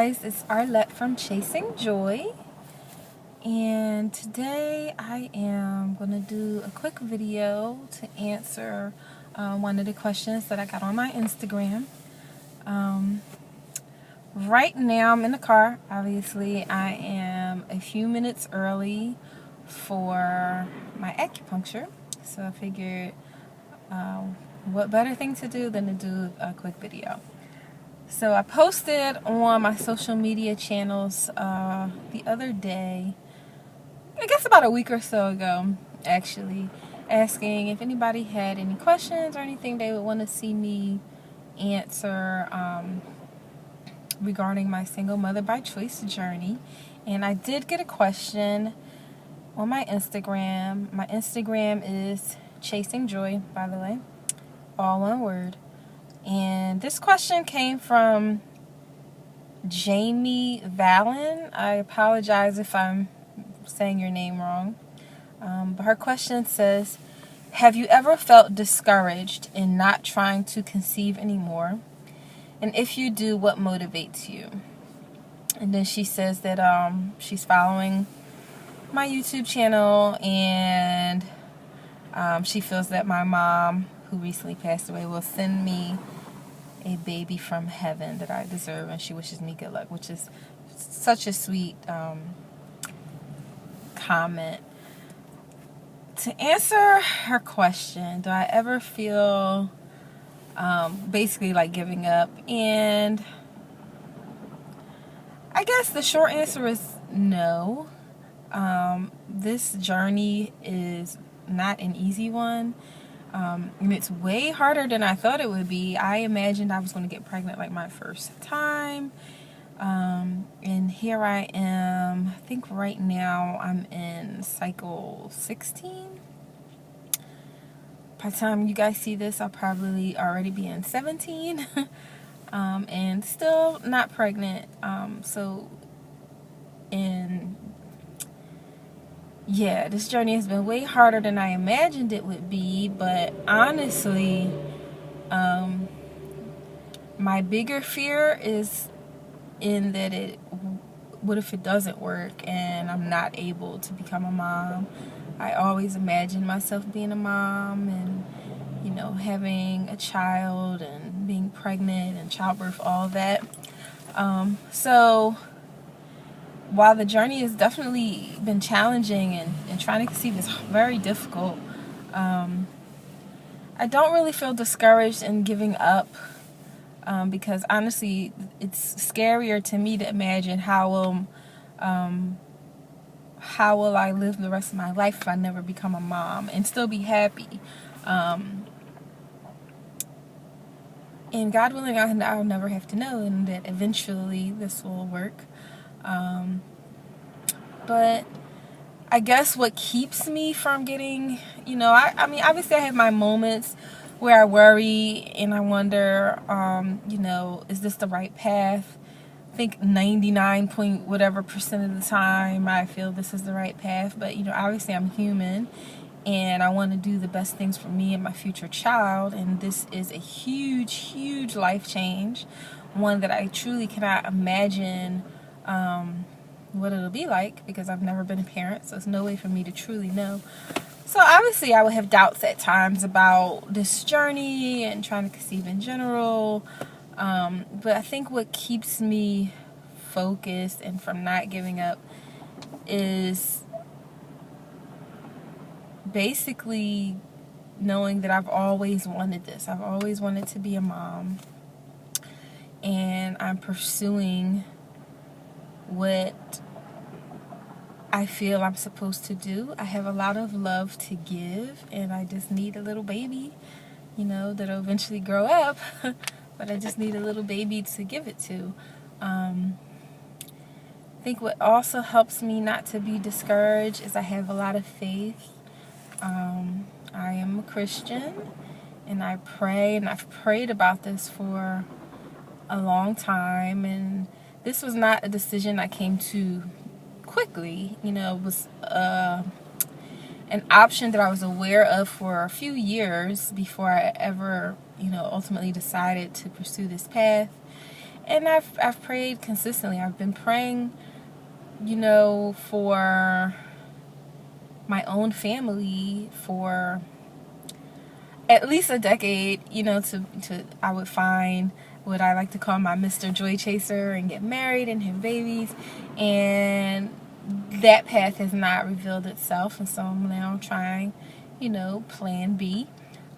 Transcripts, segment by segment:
guys, it's Arlette from Chasing Joy, and today I am going to do a quick video to answer one of the questions that I got on my Instagram. Right now I'm in the car. Obviously I am a few minutes early for my acupuncture, so I figured what better thing to do than to do a quick video. So I posted on my social media channels the other day, I guess about a week or so ago actually, asking if anybody had any questions or anything they would want to see me answer regarding my single mother by choice journey. And I did get a question on my Instagram. My Instagram is Chasing Joy, by the way, all one word. And this question came from Jamie Vallon. I apologize if I'm saying your name wrong. But her question says, have you ever felt discouraged in not trying to conceive anymore? And if you do, what motivates you? And then she says that she's following my YouTube channel, and she feels that my mom, who recently passed away, will send me a baby from heaven that I deserve, and she wishes me good luck, which is such a sweet comment. To answer her question, do I ever feel basically like giving up? And I guess the short answer is no. This journey is not an easy one. And it's way harder than I thought it would be. I imagined I was going to get pregnant like my first time. And here I am. I think right now I'm in cycle 16. By the time you guys see this, I'll probably already be in 17. And still not pregnant. Yeah, this journey has been way harder than I imagined it would be, but honestly, my bigger fear is in that what if it doesn't work and I'm not able to become a mom? I always imagined myself being a mom and, you know, having a child and being pregnant and childbirth, all that. So while the journey has definitely been challenging and trying to conceive is very difficult, I don't really feel discouraged in giving up, because honestly it's scarier to me to imagine how will I live the rest of my life if I never become a mom and still be happy. And God willing, I'll never have to know, and that eventually this will work. But I guess what keeps me from getting, I mean, obviously I have my moments where I worry and I wonder, is this the right path? I think 99 point whatever percent of the time I feel this is the right path. But, obviously I'm human and I want to do the best things for me and my future child. And this is a huge, huge life change. One that I truly cannot imagine what it'll be like, because I've never been a parent, so there's no way for me to truly know. So obviously I would have doubts at times about this journey and trying to conceive in general, but I think what keeps me focused and from not giving up is basically knowing that I've always wanted this. I've always wanted to be a mom, and I'm pursuing what I feel I'm supposed to do. I have a lot of love to give, and I just need a little baby, that'll eventually grow up, but I just need a little baby to give it to. I think what also helps me not to be discouraged is I have a lot of faith. I am a Christian, and I pray, and I've prayed about this for a long time, and this was not a decision I came to quickly. It was an option that I was aware of for a few years before I ever, ultimately decided to pursue this path. And I've prayed consistently. I've been praying, for my own family for at least a decade, to I would find what I like to call my Mr. Joy Chaser and get married and have babies. And that path has not revealed itself. And so I'm now trying, plan B,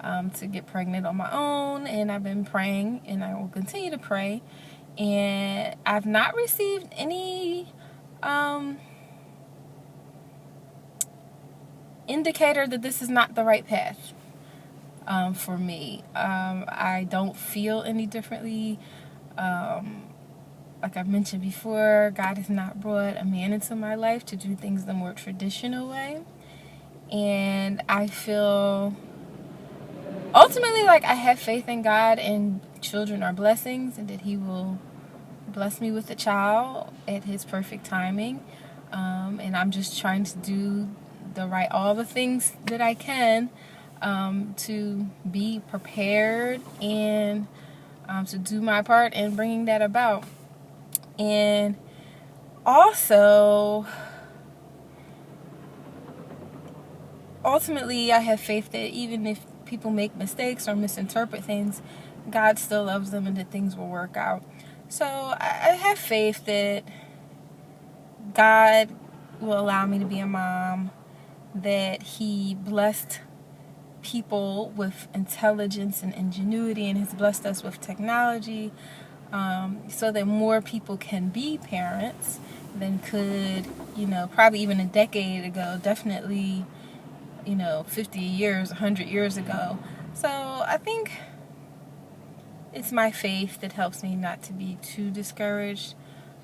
to get pregnant on my own. And I've been praying, and I will continue to pray. And I've not received any indicator that this is not the right path for me. I don't feel any differently. Like I mentioned before, God has not brought a man into my life to do things the more traditional way. And I feel ultimately like I have faith in God, and children are blessings, and that He will bless me with a child at His perfect timing. And I'm just trying to do all the things that I can to be prepared and to do my part in bringing that about. And also, ultimately, I have faith that even if people make mistakes or misinterpret things, God still loves them and that things will work out. So I have faith that God will allow me to be a mom, that He blessed people with intelligence and ingenuity, and has blessed us with technology, so that more people can be parents than could, probably even a decade ago, definitely, 50 years, 100 years ago. So I think it's my faith that helps me not to be too discouraged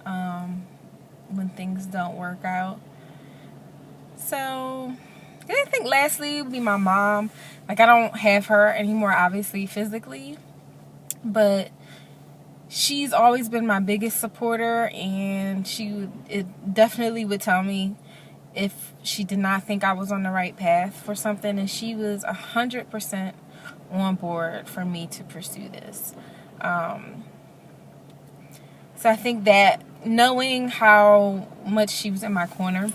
when things don't work out. So I think lastly would be my mom. Like, I don't have her anymore, obviously, physically, but she's always been my biggest supporter, and it definitely would tell me if she did not think I was on the right path for something, and she was 100% on board for me to pursue this. So I think that knowing how much she was in my corner,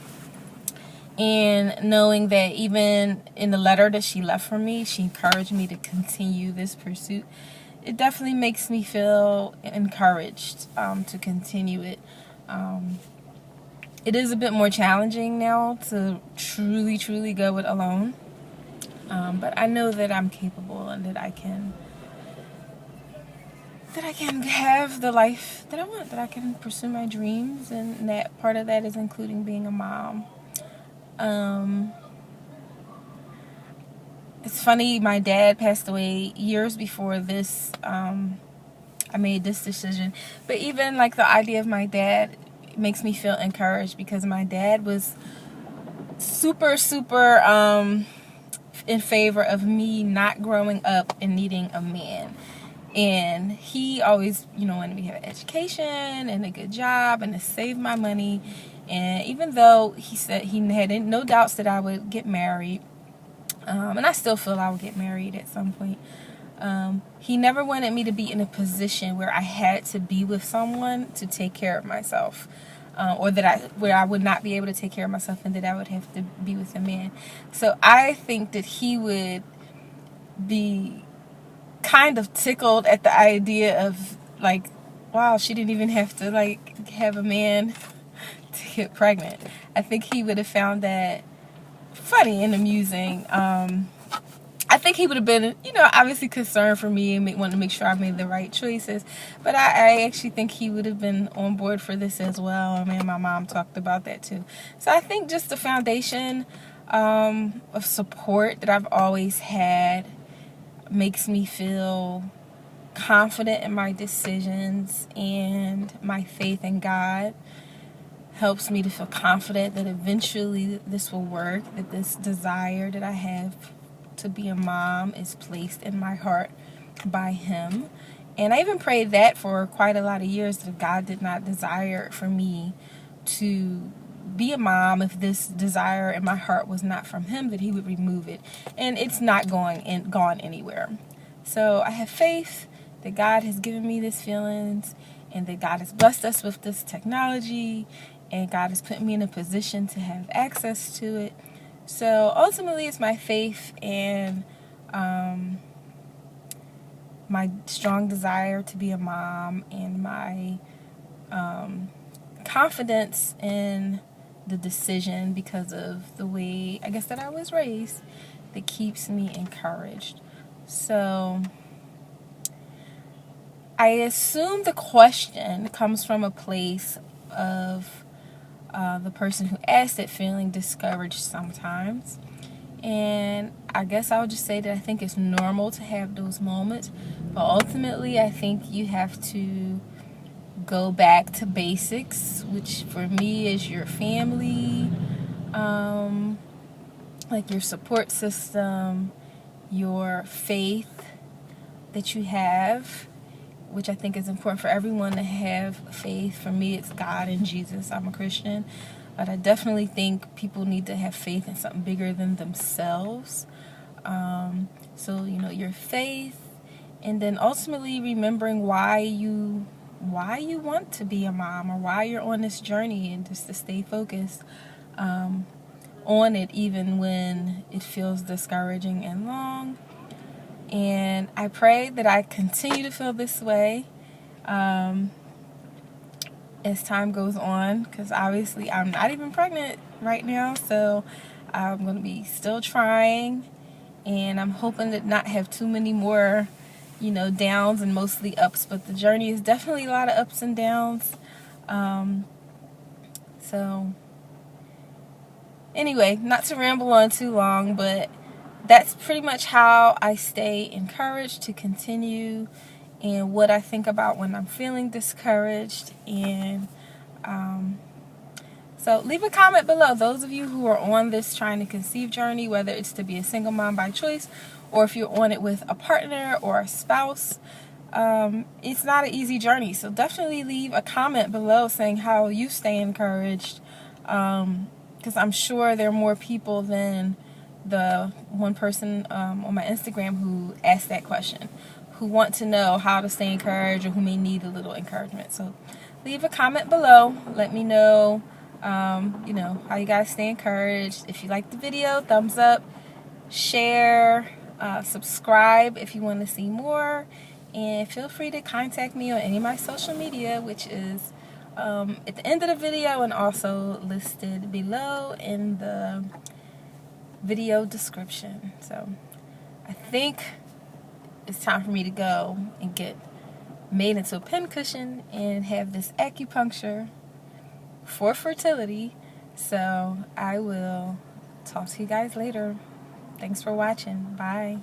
and knowing that even in the letter that she left for me, she encouraged me to continue this pursuit, it definitely makes me feel encouraged to continue it. It is a bit more challenging now to truly go it alone. But I know that I'm capable, and that I can have the life that I want, that I can pursue my dreams, and that part of that is including being a mom. It's funny, my dad passed away years before this. I made this decision, but even like the idea of my dad makes me feel encouraged, because my dad was super in favor of me not growing up and needing a man. And he always, wanted me to have an education and a good job and to save my money. And even though he said he had no doubts that I would get married, and I still feel I will get married at some point, he never wanted me to be in a position where I had to be with someone to take care of myself, or where I would not be able to take care of myself, and that I would have to be with a man. So I think that he would be kind of tickled at the idea of, like, wow, she didn't even have to have a man to get pregnant. I think he would have found that funny and amusing. I think he would have been, obviously concerned for me and wanted to make sure I made the right choices. But I actually think he would have been on board for this as well. I mean, my mom talked about that too. So I think just the foundation of support that I've always had makes me feel confident in my decisions, and my faith in God helps me to feel confident that eventually this will work, that this desire that I have to be a mom is placed in my heart by Him. And I even prayed that for quite a lot of years, that God did not desire for me to be a mom, if this desire in my heart was not from Him, that He would remove it. And it's not gone anywhere. So I have faith that God has given me these feelings, and that God has blessed us with this technology, and God has put me in a position to have access to it. So ultimately, it's my faith and my strong desire to be a mom, and my confidence in the decision because of the way, I guess, that I was raised, that keeps me encouraged. So I assume the question comes from a place of the person who asked it feeling discouraged sometimes. And I guess I would just say that I think it's normal to have those moments, but ultimately I think you have to go back to basics, which for me is your family, like your support system, your faith that you have, which I think is important for everyone to have faith. For me, it's God and Jesus. I'm a Christian. But I definitely think people need to have faith in something bigger than themselves. So, your faith, and then ultimately remembering why you want to be a mom, or why you're on this journey, and just to stay focused on it even when it feels discouraging and long. And I pray that I continue to feel this way as time goes on, because obviously I'm not even pregnant right now, so I'm going to be still trying, and I'm hoping to not have too many more downs and mostly ups, but the journey is definitely a lot of ups and downs. So anyway, not to ramble on too long, but that's pretty much how I stay encouraged to continue, and what I think about when I'm feeling discouraged. And so leave a comment below, those of you who are on this trying to conceive journey, whether it's to be a single mom by choice, or if you're on it with a partner or a spouse. It's not an easy journey, so definitely leave a comment below saying how you stay encouraged, because I'm sure there are more people than the one person on my Instagram who asked that question, who want to know how to stay encouraged, or who may need a little encouragement. So leave a comment below. Let me know, how you guys stay encouraged. If you like the video, thumbs up, share, subscribe if you want to see more, and feel free to contact me on any of my social media, which is at the end of the video and also listed below in the video description. So I think it's time for me to go and get made into a pincushion and have this acupuncture for fertility. So I will talk to you guys later. Thanks for watching. Bye.